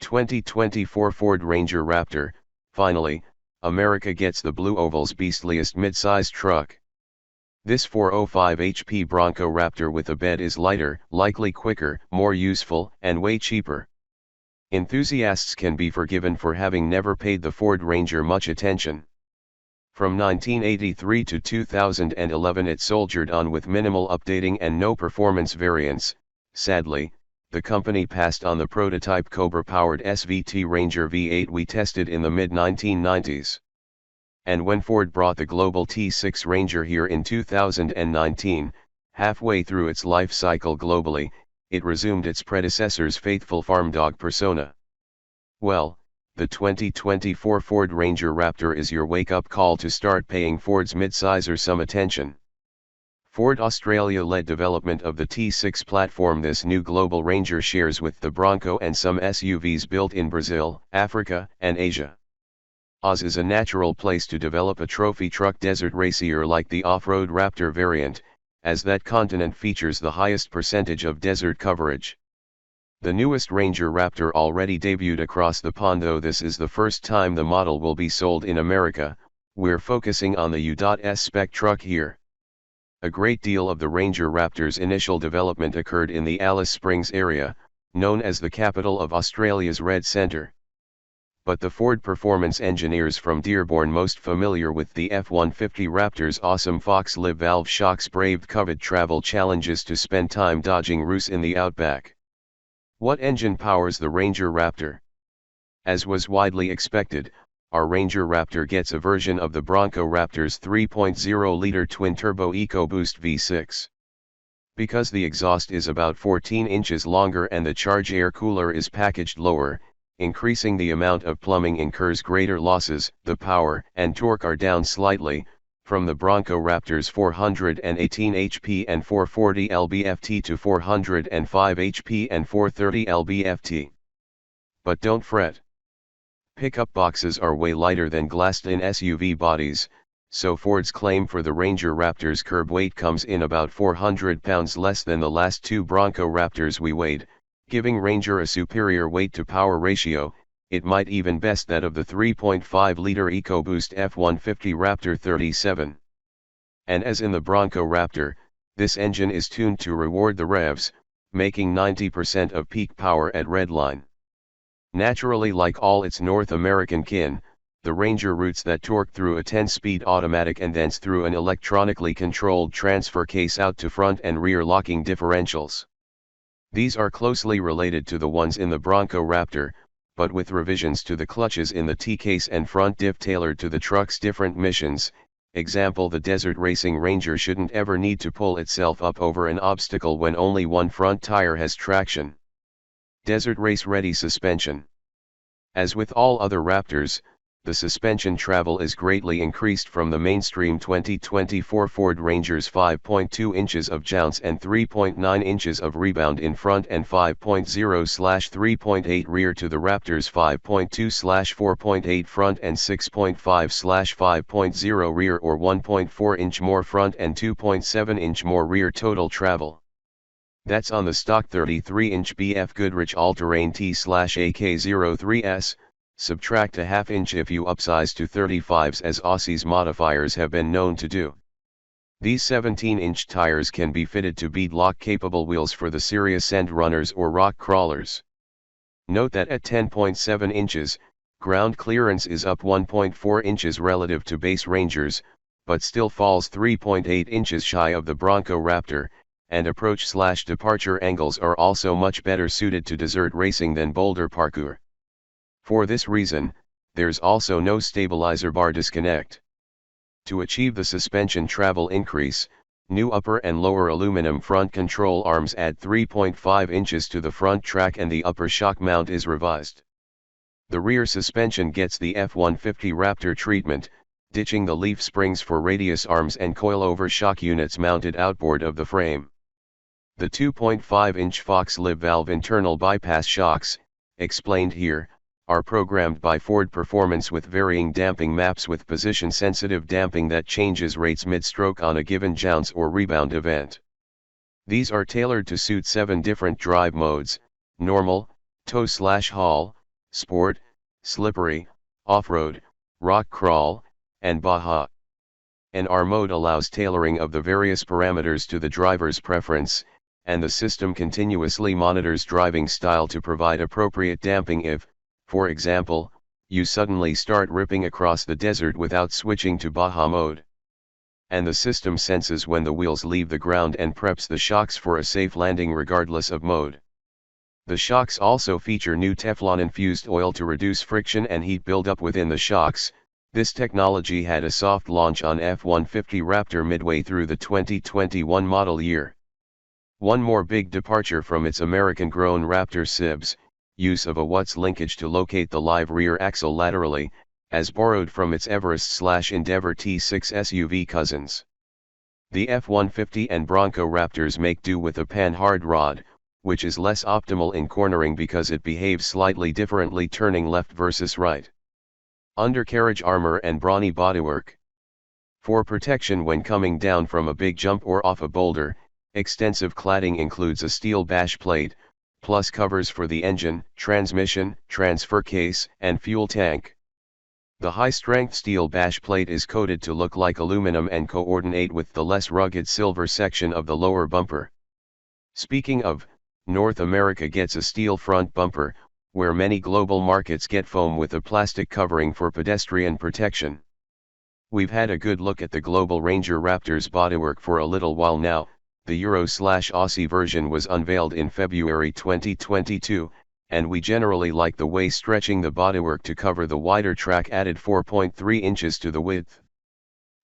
2024 Ford Ranger Raptor, finally, America gets the Blue Oval's beastliest mid-sized truck. This 405 HP Bronco Raptor with a bed is lighter, likely quicker, more useful, and way cheaper. Enthusiasts can be forgiven for having never paid the Ford Ranger much attention. From 1983 to 2011 it soldiered on with minimal updating and no performance variants. Sadly, the company passed on the prototype Cobra-powered SVT Ranger V8 we tested in the mid-1990s. And when Ford brought the global T6 Ranger here in 2019, halfway through its life cycle globally, it resumed its predecessor's faithful farm dog persona. Well, the 2024 Ford Ranger Raptor is your wake-up call to start paying Ford's midsizer some attention. Ford Australia led development of the T6 platform. This new global Ranger shares with the Bronco and some SUVs built in Brazil, Africa, and Asia. Oz is a natural place to develop a trophy truck desert racer like the off-road Raptor variant, as that continent features the highest percentage of desert coverage. The newest Ranger Raptor already debuted across the pond, though this is the first time the model will be sold in America. We're focusing on the U.S spec truck here. A great deal of the Ranger Raptor's initial development occurred in the Alice Springs area, known as the capital of Australia's Red Centre. But the Ford performance engineers from Dearborn, most familiar with the F-150 Raptor's awesome Fox Live valve shocks, braved coveted travel challenges to spend time dodging roofs in the outback. What engine powers the Ranger Raptor? As was widely expected, our Ranger Raptor gets a version of the Bronco Raptor's 3.0-liter twin-turbo EcoBoost V6. Because the exhaust is about 14 inches longer and the charge air cooler is packaged lower, increasing the amount of plumbing incurs greater losses. The power and torque are down slightly, from the Bronco Raptor's 418 HP and 440 lb-ft to 405 HP and 430 lb-ft. But don't fret. Pickup boxes are way lighter than glassed-in SUV bodies, so Ford's claim for the Ranger Raptor's curb weight comes in about 400 pounds less than the last two Bronco Raptors we weighed, giving Ranger a superior weight-to-power ratio. It might even best that of the 3.5-liter EcoBoost F-150 Raptor 37. And as in the Bronco Raptor, this engine is tuned to reward the revs, making 90% of peak power at redline. Naturally, like all its North American kin, the Ranger routes that torque through a 10-speed automatic and thence through an electronically controlled transfer case out to front and rear locking differentials. These are closely related to the ones in the Bronco Raptor, but with revisions to the clutches in the T-case and front diff tailored to the truck's different missions. Example: the Desert Racing Ranger shouldn't ever need to pull itself up over an obstacle when only one front tire has traction. Desert Race Ready suspension. As with all other Raptors, the suspension travel is greatly increased from the mainstream 2024 Ford Ranger's 5.2 inches of jounce and 3.9 inches of rebound in front and 5.0/3.8 rear to the Raptor's 5.2/4.8 front and 6.5/5.0 rear, or 1.4 inch more front and 2.7 inch more rear total travel. That's on the stock 33-inch BF Goodrich All-Terrain T/AK03S. Subtract a half inch if you upsize to 35s, as Aussie's modifiers have been known to do. These 17-inch tires can be fitted to beadlock-capable wheels for the serious end runners or rock crawlers. Note that at 10.7 inches, ground clearance is up 1.4 inches relative to base Rangers, but still falls 3.8 inches shy of the Bronco Raptor, and approach/departure angles are also much better suited to desert racing than boulder parkour. For this reason, there's also no stabilizer bar disconnect. To achieve the suspension travel increase, new upper and lower aluminum front control arms add 3.5 inches to the front track and the upper shock mount is revised. The rear suspension gets the F-150 Raptor treatment, ditching the leaf springs for radius arms and coilover shock units mounted outboard of the frame. The 2.5-inch Fox Live valve internal bypass shocks, explained here, are programmed by Ford Performance with varying damping maps with position-sensitive damping that changes rates mid-stroke on a given jounce or rebound event. These are tailored to suit 7 different drive modes: normal, tow/haul, Sport, Slippery, Off-Road, Rock Crawl, and Baja. An R mode allows tailoring of the various parameters to the driver's preference, and the system continuously monitors driving style to provide appropriate damping if, for example, you suddenly start ripping across the desert without switching to Baja mode. And the system senses when the wheels leave the ground and preps the shocks for a safe landing regardless of mode. The shocks also feature new Teflon-infused oil to reduce friction and heat buildup within the shocks. This technology had a soft launch on F-150 Raptor midway through the 2021 model year. One more big departure from its American-grown Raptor sibs, use of a Watts linkage to locate the live rear axle laterally, as borrowed from its Everest/Endeavour T6 SUV cousins. The F-150 and Bronco Raptors make do with a pan-hard rod, which is less optimal in cornering because it behaves slightly differently turning left versus right. Undercarriage armor and brawny bodywork. For protection when coming down from a big jump or off a boulder, extensive cladding includes a steel bash plate, plus covers for the engine, transmission, transfer case, and fuel tank. The high-strength steel bash plate is coated to look like aluminum and coordinate with the less rugged silver section of the lower bumper. Speaking of, North America gets a steel front bumper, where many global markets get foam with a plastic covering for pedestrian protection. We've had a good look at the Global Ranger Raptor's bodywork for a little while now. The Euro/Aussie version was unveiled in February 2022, and we generally like the way stretching the bodywork to cover the wider track added 4.3 inches to the width.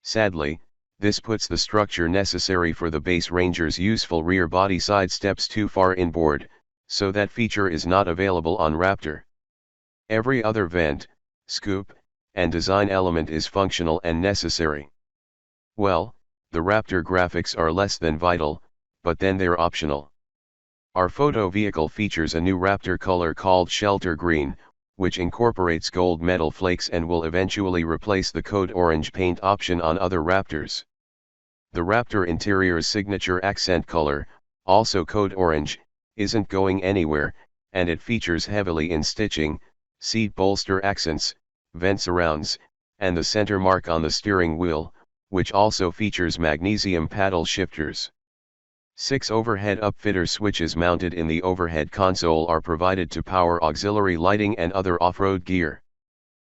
Sadly, this puts the structure necessary for the base Ranger's useful rear body side steps too far inboard, so that feature is not available on Raptor. Every other vent, scoop, and design element is functional and necessary. Well, the Raptor graphics are less than vital, but then they're optional. Our photo vehicle features a new Raptor color called Shelter Green, which incorporates gold metal flakes and will eventually replace the Code Orange paint option on other Raptors. The Raptor interior's signature accent color, also Code Orange, isn't going anywhere, and it features heavily in stitching, seat bolster accents, vent surrounds, and the center mark on the steering wheel, which also features magnesium paddle shifters. 6 overhead upfitter switches mounted in the overhead console are provided to power auxiliary lighting and other off-road gear.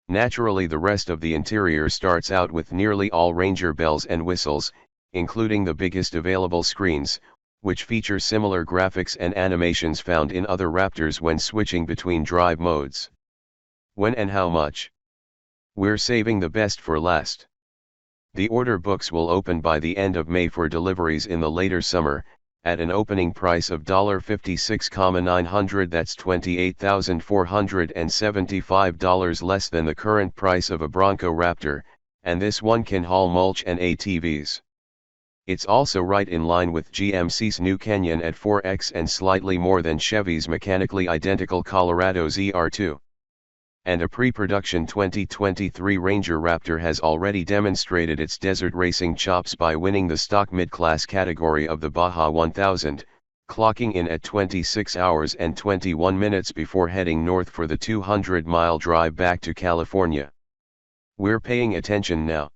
Naturally, the rest of the interior starts out with nearly all Ranger bells and whistles, including the biggest available screens, which feature similar graphics and animations found in other Raptors when switching between drive modes. When and how much? We're saving the best for last. The order books will open by the end of May for deliveries in the later summer, at an opening price of $56,900. That's $28,475 less than the current price of a Bronco Raptor, and this one can haul mulch and ATVs. It's also right in line with GMC's new Canyon at 4X and slightly more than Chevy's mechanically identical Colorado ZR2. And a pre-production 2023 Ranger Raptor has already demonstrated its desert racing chops by winning the stock mid-class category of the Baja 1000, clocking in at 26 hours and 21 minutes before heading north for the 200-mile drive back to California. We're paying attention now.